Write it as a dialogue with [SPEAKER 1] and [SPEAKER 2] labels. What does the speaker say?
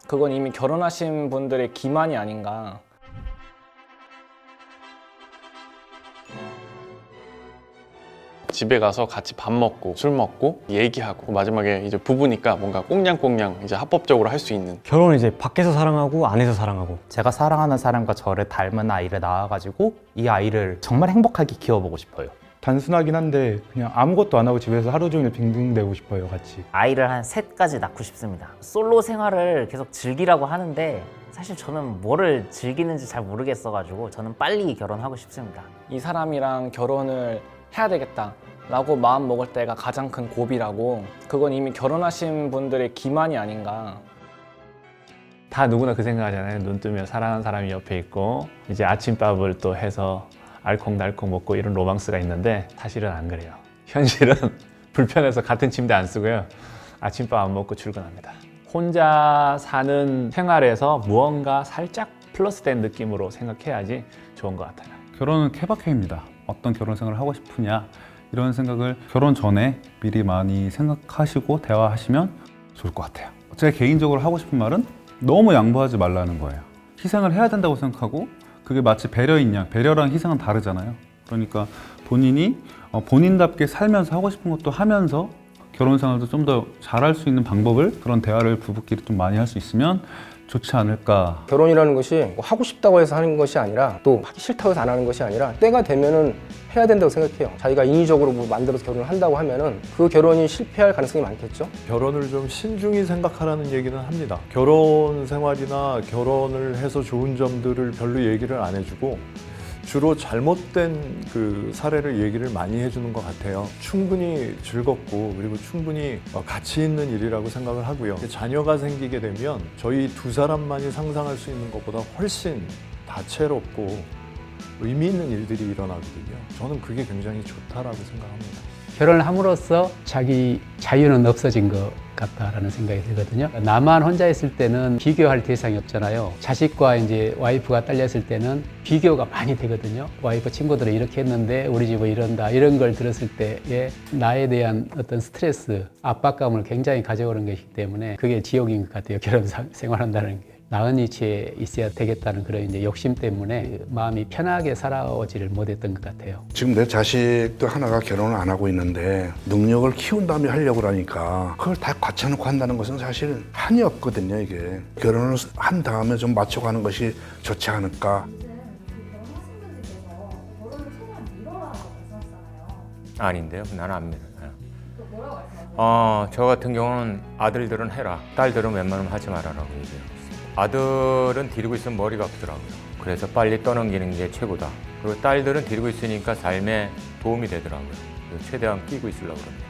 [SPEAKER 1] 그건 이미 결혼하신 분들의 기만이 아닌가.
[SPEAKER 2] 집에 가서 같이 밥 먹고 술 먹고 얘기하고 마지막에 이제 부부니까 뭔가 꽁냥꽁냥 이제 합법적으로 할 수 있는.
[SPEAKER 3] 결혼은 이제 밖에서 사랑하고 안에서 사랑하고.
[SPEAKER 4] 제가 사랑하는 사람과 저를 닮은 아이를 낳아가지고 이 아이를 정말 행복하게 키워보고 싶어요.
[SPEAKER 5] 단순하긴 한데 그냥 아무것도 안 하고 집에서 하루 종일 빙빙대고 싶어요, 같이.
[SPEAKER 6] 아이를 한 셋까지 낳고 싶습니다. 솔로 생활을 계속 즐기라고 하는데 사실 저는 뭐를 즐기는지 잘 모르겠어가지고 저는 빨리 결혼하고 싶습니다.
[SPEAKER 1] 이 사람이랑 결혼을 해야 되겠다 라고 마음 먹을 때가 가장 큰 고비라고. 그건 이미 결혼하신 분들의 기만이 아닌가.
[SPEAKER 7] 다 누구나 그 생각하잖아요. 눈 뜨면 사랑하는 사람이 옆에 있고 이제 아침밥을 또 해서 알콩달콩 먹고 이런 로망스가 있는데 사실은 안 그래요. 현실은 불편해서 같은 침대 안 쓰고요. 아침밥 안 먹고 출근합니다. 혼자 사는 생활에서 무언가 살짝 플러스된 느낌으로 생각해야지 좋은 것 같아요.
[SPEAKER 8] 결혼은 케바케입니다. 어떤 결혼 생활을 하고 싶으냐 이런 생각을 결혼 전에 미리 많이 생각하시고 대화하시면 좋을 것 같아요. 제가 개인적으로 하고 싶은 말은 너무 양보하지 말라는 거예요. 희생을 해야 된다고 생각하고 그게 마치 배려인 양, 배려랑 희생은 다르잖아요. 그러니까 본인이 본인답게 살면서 하고 싶은 것도 하면서 결혼 생활도 좀 더 잘할 수 있는 방법을, 그런 대화를 부부끼리 좀 많이 할 수 있으면 좋지 않을까.
[SPEAKER 9] 결혼이라는 것이 뭐 하고 싶다고 해서 하는 것이 아니라 또 하기 싫다고 해서 안 하는 것이 아니라 때가 되면은 해야 된다고 생각해요. 자기가 인위적으로 뭐 만들어서 결혼을 한다고 하면은 그 결혼이 실패할 가능성이 많겠죠.
[SPEAKER 10] 결혼을 좀 신중히 생각하라는 얘기는 합니다. 결혼 생활이나 결혼을 해서 좋은 점들을 별로 얘기를 안 해주고 주로 잘못된 그 사례를 얘기를 많이 해주는 것 같아요. 충분히 즐겁고 그리고 충분히 가치 있는 일이라고 생각을 하고요. 자녀가 생기게 되면 저희 두 사람만이 상상할 수 있는 것보다 훨씬 다채롭고 의미 있는 일들이 일어나거든요. 저는 그게 굉장히 좋다라고 생각합니다.
[SPEAKER 11] 결혼을 함으로써 자기 자유는 없어진 것 같다라는 생각이 들거든요. 나만 혼자 있을 때는 비교할 대상이 없잖아요. 자식과 이제 와이프가 딸려 있을 때는 비교가 많이 되거든요. 와이프 친구들은 이렇게 했는데 우리 집은 이런다. 이런 걸 들었을 때에 나에 대한 어떤 스트레스, 압박감을 굉장히 가져오는 것이기 때문에 그게 지옥인 것 같아요. 결혼 생활한다는 게. 나은 위치에 있어야 되겠다는 그런 이제 욕심 때문에 마음이 편하게 살아오지를 못했던 것 같아요.
[SPEAKER 12] 지금 내 자식도 하나가 결혼을 안 하고 있는데 능력을 키운 다음에 하려고 하니까 그걸 다 갖춰놓고 한다는 것은 사실 한이 없거든요. 이게 결혼을 한 다음에 좀 맞춰가는 것이 좋지 않을까.
[SPEAKER 13] 아닌데요. 나는 안 믿어요. 저 같은 경우는 아들들은 해라, 딸들은 웬만하면 하지 말아라고 얘기해요. 아들은 데리고 있으면 머리가 아프더라고요. 그래서 빨리 떠넘기는 게 최고다. 그리고 딸들은 데리고 있으니까 삶에 도움이 되더라고요. 최대한 끼고 있으려고 합니다.